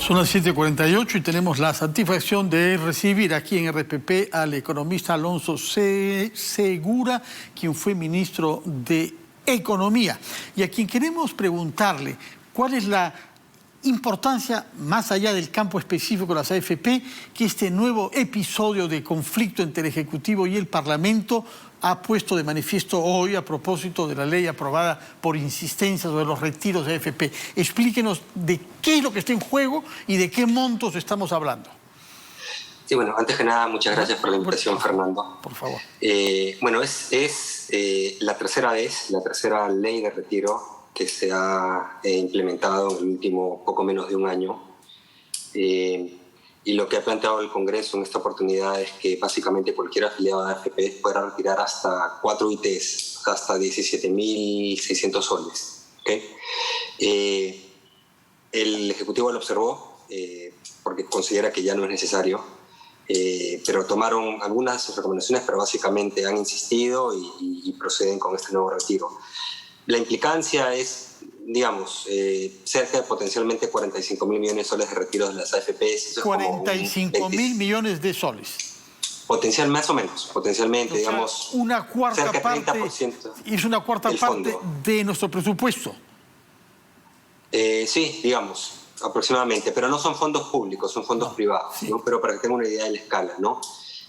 Son las 7:48 y tenemos la satisfacción de recibir aquí en RPP al economista Alonso Segura, quien fue ministro de Economía, y a quien queremos preguntarle cuál es la importancia, más allá del campo específico de las AFP, que este nuevo episodio de conflicto entre el Ejecutivo y el Parlamento ha puesto de manifiesto hoy a propósito de la ley aprobada por insistencia sobre los retiros de AFP. Explíquenos de qué es lo que está en juego y de qué montos estamos hablando. Sí, bueno, antes que nada, muchas gracias por la invitación, Fernando. Por favor. Bueno, es la tercera ley de retiro que se ha implementado en el último poco menos de un año. Y lo que ha planteado el Congreso en esta oportunidad es que básicamente cualquier afiliado de AFP pueda retirar hasta 4 ITs, hasta 17.600 soles. ¿Okay? El Ejecutivo lo observó porque considera que ya no es necesario, pero tomaron algunas recomendaciones, pero básicamente han insistido y proceden con este nuevo retiro. La implicancia es, digamos, cerca de potencialmente 45.000 millones de soles de retiro de las AFPs. 45.000 millones de soles. Potencial, más o menos, potencialmente, o sea, digamos, una cuarta cerca parte, de 30%. Es una cuarta parte de nuestro presupuesto. Sí, digamos, aproximadamente, pero no son fondos públicos, son fondos privados, sí, ¿no? Pero para que tengan una idea de la escala, ¿no?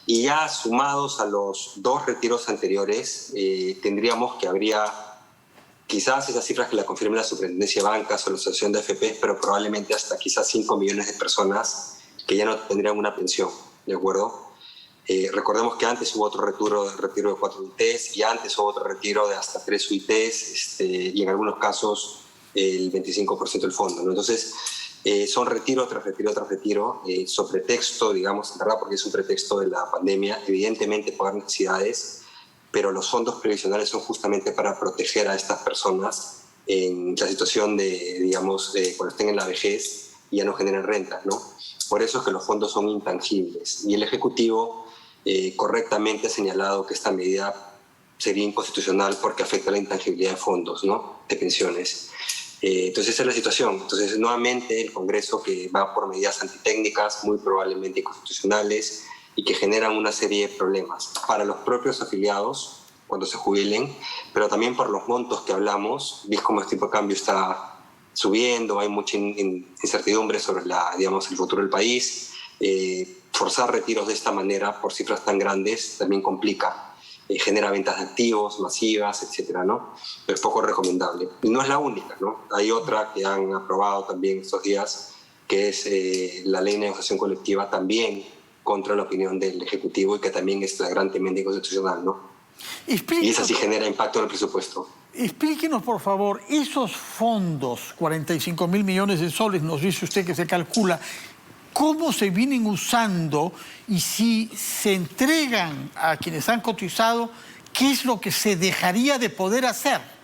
Y ya sumados a los 2 retiros anteriores, tendríamos que habría quizás esas cifras que la confirme la Superintendencia de Bancas o la Asociación de AFPs, pero probablemente hasta quizás 5 millones de personas que ya no tendrían una pensión, ¿de acuerdo? Recordemos que antes hubo otro retiro de 4 UITs y antes hubo otro retiro de hasta 3 UITs y en algunos casos el 25% del fondo, ¿no? Entonces, son retiro tras retiro tras retiro, sobre pretexto, digamos, en verdad, porque es un pretexto de la pandemia, evidentemente pagar necesidades, pero los fondos previsionales son justamente para proteger a estas personas en la situación de, digamos, cuando estén en la vejez y ya no generan renta, ¿no? Por eso es que los fondos son intangibles. Y el Ejecutivo correctamente ha señalado que esta medida sería inconstitucional porque afecta la intangibilidad de fondos, ¿no? De pensiones. Entonces esa es la situación. Entonces nuevamente el Congreso, que va por medidas antitécnicas, muy probablemente inconstitucionales, y que generan una serie de problemas para los propios afiliados cuando se jubilen, pero también por los montos que hablamos. Ves cómo este tipo de cambio está subiendo, hay mucha incertidumbre sobre el futuro del país. Forzar retiros de esta manera por cifras tan grandes también complica, genera ventas de activos masivas, etcétera, ¿no? Pero es poco recomendable. Y no es la única, ¿no? Hay otra que han aprobado también estos días, que es la ley de negociación colectiva, también contra la opinión del Ejecutivo, y que también es flagrantemente inconstitucional, ¿no? Y esa sí genera impacto en el presupuesto. Explíquenos, por favor, esos fondos, 45.000 millones de soles, nos dice usted que se calcula, ¿cómo se vienen usando? Y si se entregan a quienes han cotizado, ¿qué es lo que se dejaría de poder hacer?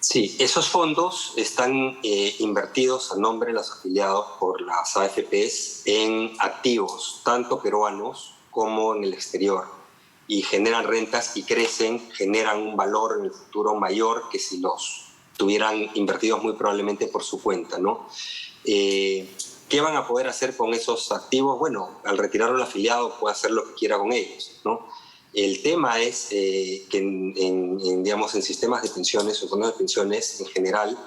Sí, esos fondos están invertidos a nombre de los afiliados por las AFPs en activos, tanto peruanos como en el exterior, y generan rentas y crecen, generan un valor en el futuro mayor que si los tuvieran invertidos muy probablemente por su cuenta, ¿no? ¿Qué van a poder hacer con esos activos? Bueno, al retirarlo el afiliado puede hacer lo que quiera con ellos, ¿no? El tema es que en sistemas de pensiones o fondos de pensiones en general,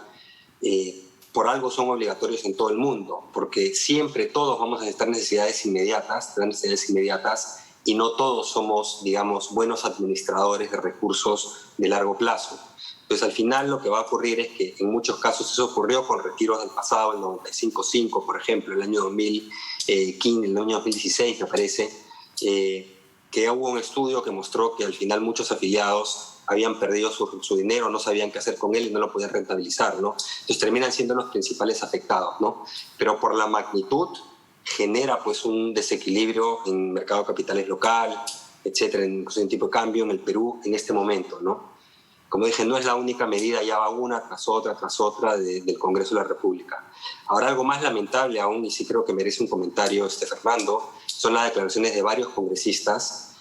por algo son obligatorios en todo el mundo, porque siempre todos vamos a necesitar necesidades inmediatas, y no todos somos, digamos, buenos administradores de recursos de largo plazo. Entonces, al final lo que va a ocurrir es que en muchos casos eso ocurrió con retiros del pasado, el 95.5, por ejemplo, el año 2015, el año 2016, me parece, que hubo un estudio que mostró que al final muchos afiliados habían perdido su dinero, no sabían qué hacer con él y no lo podían rentabilizar, ¿no? Entonces terminan siendo los principales afectados, ¿no? Pero por la magnitud genera pues un desequilibrio en el mercado de capitales local, etcétera, en tipo de cambio en el Perú en este momento, ¿no? Como dije, no es la única medida, ya va una tras otra del Congreso de la República. Ahora, algo más lamentable aún, y sí creo que merece un comentario, Fernando, son las declaraciones de varios congresistas,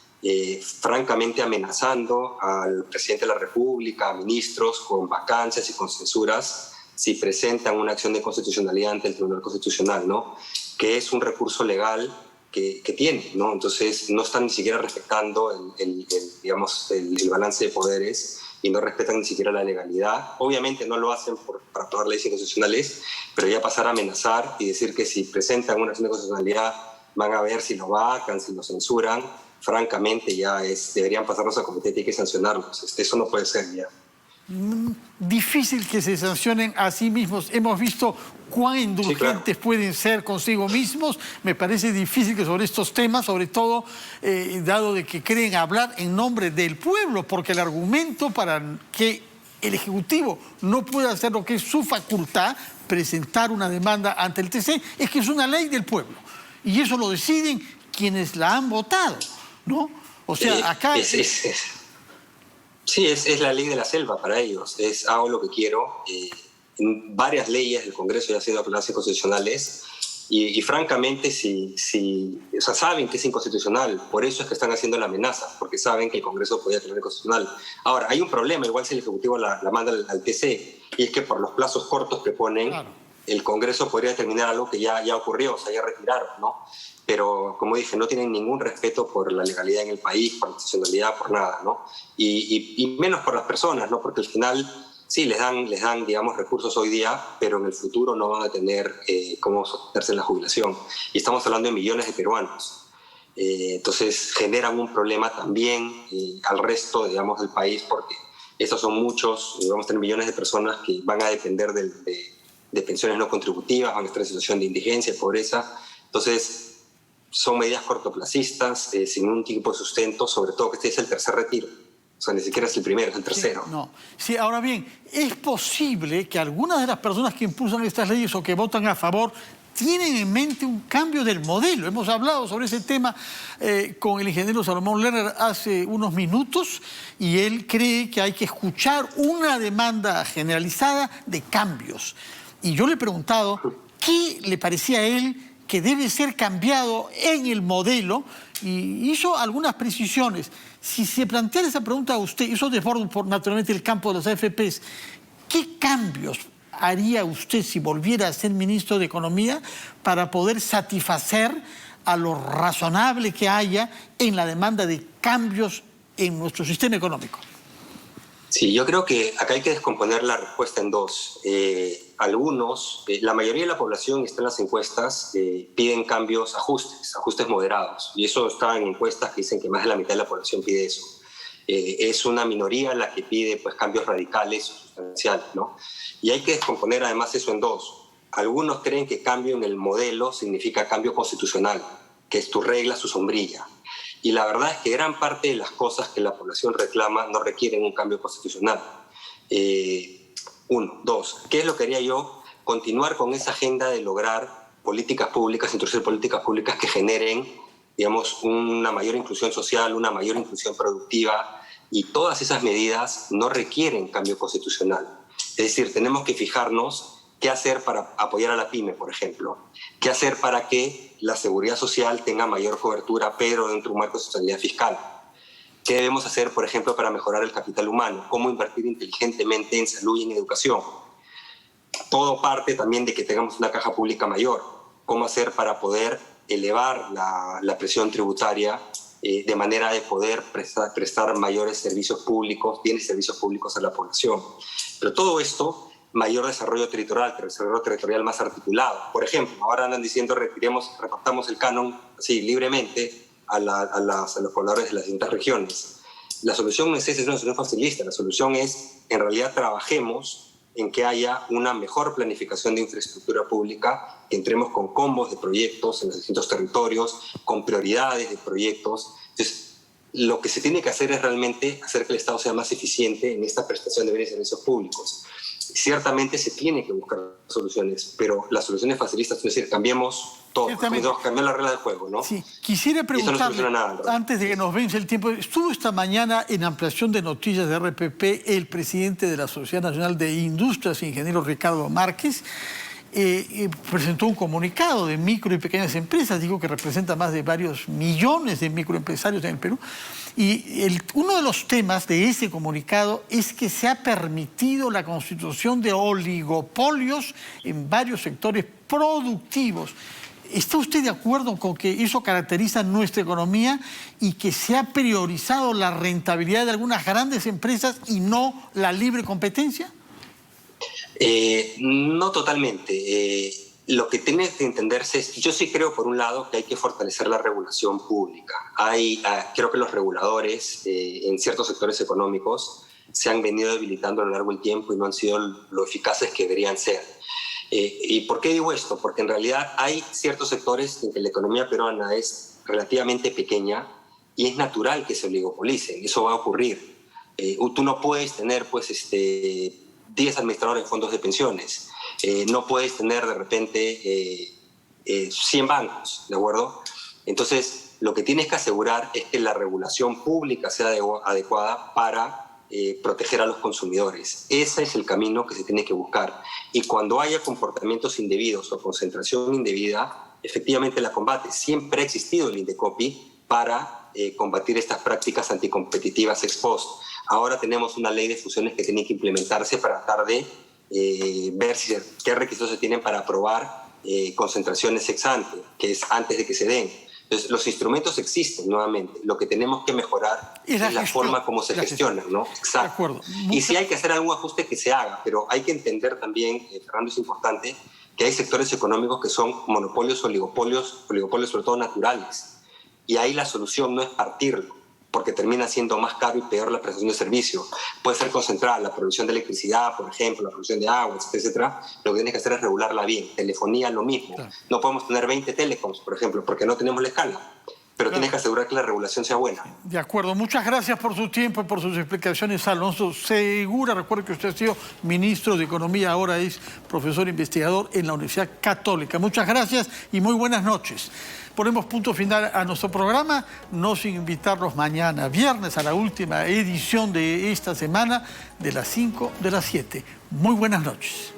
francamente amenazando al presidente de la República, a ministros con vacancias y con censuras, si presentan una acción de constitucionalidad ante el Tribunal Constitucional, ¿no? Que es un recurso legal que tiene, ¿no? Entonces no están ni siquiera respetando el balance de poderes y no respetan ni siquiera la legalidad. Obviamente no lo hacen para aprobar leyes inconstitucionales, pero ya pasar a amenazar y decir que si presentan una acción de constitucionalidad van a ver si lo vacan, si lo censuran, francamente ya deberían pasarlos a comité y hay que sancionarlos. Eso no puede ser ya. Difícil que se sancionen a sí mismos. Hemos visto cuán indulgentes pueden ser consigo mismos. Me parece difícil que sobre estos temas, sobre todo dado de que creen hablar en nombre del pueblo, porque el argumento para que el Ejecutivo no pueda hacer lo que es su facultad, presentar una demanda ante el TC, es que es una ley del pueblo. Y eso lo deciden quienes la han votado, ¿no? O sea, acá... Sí, es la ley de la selva para ellos. Hago lo que quiero. En varias leyes del Congreso ya han sido declaradas inconstitucionales y francamente saben que es inconstitucional. Por eso es que están haciendo la amenaza, porque saben que el Congreso podría declarar inconstitucional. Ahora, hay un problema, igual si el Ejecutivo la manda al TC, y es que por los plazos cortos que ponen, el Congreso podría determinar algo que ya ocurrió, o sea, ya retiraron, ¿no? Pero, como dije, no tienen ningún respeto por la legalidad en el país, por la institucionalidad, por nada, ¿no? Y menos por las personas, ¿no? Porque al final sí les dan, digamos, recursos hoy día, pero en el futuro no van a tener cómo sostenerse en la jubilación. Y estamos hablando de millones de peruanos. Entonces generan un problema también al resto, digamos, del país, porque estos son muchos, vamos a tener millones de personas que van a depender de pensiones no contributivas, van a estar en situación de indigencia, pobreza. Entonces son medidas cortoplacistas, sin ningún tipo de sustento, sobre todo que este es el tercer retiro. O sea, ni siquiera es el primero, es el tercero. Sí, no. Sí, ahora bien, es posible que algunas de las personas que impulsan estas leyes o que votan a favor tienen en mente un cambio del modelo. Hemos hablado sobre ese tema con el ingeniero Salomón Lerner hace unos minutos y él cree que hay que escuchar una demanda generalizada de cambios. Y yo le he preguntado qué le parecía a él que debe ser cambiado en el modelo y hizo algunas precisiones. Si se plantea esa pregunta a usted, eso desborda por naturalmente el campo de las AFPs, ¿qué cambios haría usted si volviera a ser ministro de Economía para poder satisfacer a lo razonable que haya en la demanda de cambios en nuestro sistema económico? Sí, yo creo que acá hay que descomponer la respuesta en dos. La mayoría de la población, está en las encuestas, piden cambios, ajustes moderados. Y eso está en encuestas que dicen que más de la mitad de la población pide eso. Es una minoría la que pide pues, cambios radicales o sustanciales, ¿no? Y hay que descomponer además eso en dos. Algunos creen que cambio en el modelo significa cambio constitucional, que es tu regla, su sombrilla. Y la verdad es que gran parte de las cosas que la población reclama no requieren un cambio constitucional. Uno. Dos, ¿qué es lo que haría yo? Continuar con esa agenda de lograr políticas públicas, introducir políticas públicas que generen, digamos, una mayor inclusión social, una mayor inclusión productiva, y todas esas medidas no requieren cambio constitucional. Es decir, tenemos que fijarnos qué hacer para apoyar a la pyme, por ejemplo. ¿Qué hacer para que la seguridad social tenga mayor cobertura, pero dentro de un marco de sostenibilidad fiscal? ¿Qué debemos hacer, por ejemplo, para mejorar el capital humano? ¿Cómo invertir inteligentemente en salud y en educación? Todo parte también de que tengamos una caja pública mayor. ¿Cómo hacer para poder elevar la presión tributaria de manera de poder prestar mayores servicios públicos, bienes y servicios públicos a la población? Pero todo esto, mayor desarrollo territorial más articulado. Por ejemplo, ahora andan diciendo repartamos el canon así libremente a los pobladores de las distintas regiones. La solución no es esa, es una solución facilista. La solución es, en realidad, trabajemos en que haya una mejor planificación de infraestructura pública, que entremos con combos de proyectos en los distintos territorios, con prioridades de proyectos. Entonces, lo que se tiene que hacer es realmente hacer que el Estado sea más eficiente en esta prestación de bienes y servicios públicos. Ciertamente se tiene que buscar soluciones, pero las soluciones facilistas, es decir, cambiemos todo, cambiar la regla del juego, ¿no? Sí, quisiera preguntarle, no nada, antes de que nos vence el tiempo, estuvo esta mañana en ampliación de noticias de RPP el presidente de la Sociedad Nacional de Industrias, ingeniero Ricardo Márquez, presentó un comunicado de micro y pequeñas empresas, dijo que representa más de varios millones de microempresarios en el Perú. Y uno de los temas de ese comunicado es que se ha permitido la constitución de oligopolios en varios sectores productivos. ¿Está usted de acuerdo con que eso caracteriza nuestra economía y que se ha priorizado la rentabilidad de algunas grandes empresas y no la libre competencia? No totalmente. Lo que tiene que entenderse es, yo sí creo por un lado que hay que fortalecer la regulación pública. Creo que los reguladores en ciertos sectores económicos se han venido debilitando a lo largo del tiempo y no han sido lo eficaces que deberían ser. ¿Y por qué digo esto? Porque en realidad hay ciertos sectores en que la economía peruana es relativamente pequeña y es natural que se oligopolicen. Eso va a ocurrir. Tú no puedes tener, pues, 10 administradores de fondos de pensiones. No puedes tener de repente 100 bancos, ¿de acuerdo? Entonces, lo que tienes que asegurar es que la regulación pública sea adecuada para proteger a los consumidores. Ese es el camino que se tiene que buscar. Y cuando haya comportamientos indebidos o concentración indebida, efectivamente la combate. Siempre ha existido el Indecopi para combatir estas prácticas anticompetitivas ex post. Ahora tenemos una ley de fusiones que tiene que implementarse para tratar de ver qué requisitos se tienen para aprobar concentraciones ex ante, que es antes de que se den. Entonces, los instrumentos existen nuevamente. Lo que tenemos que mejorar es la forma como se gestiona, ¿no? Exacto. De acuerdo. Y si hay que hacer algún ajuste, que se haga, pero hay que entender también, Fernando, es importante, que hay sectores económicos que son monopolios, oligopolios sobre todo naturales. Y ahí la solución no es partirlo, porque termina siendo más caro y peor la prestación de servicio. Puede ser concentrada la producción de electricidad, por ejemplo, la producción de agua, etcétera. Lo que tienes que hacer es regularla bien. Telefonía, lo mismo. Claro. No podemos tener 20 telecoms, por ejemplo, porque no tenemos la escala. Pero tienes que asegurar que la regulación sea buena. De acuerdo. Muchas gracias por su tiempo y por sus explicaciones, Alonso Segura. Recuerdo que usted ha sido ministro de Economía, ahora es profesor investigador en la Universidad Católica. Muchas gracias y muy buenas noches. Ponemos punto final a nuestro programa, no sin invitarlos mañana, viernes, a la última edición de esta semana, de las 5 de las 7. Muy buenas noches.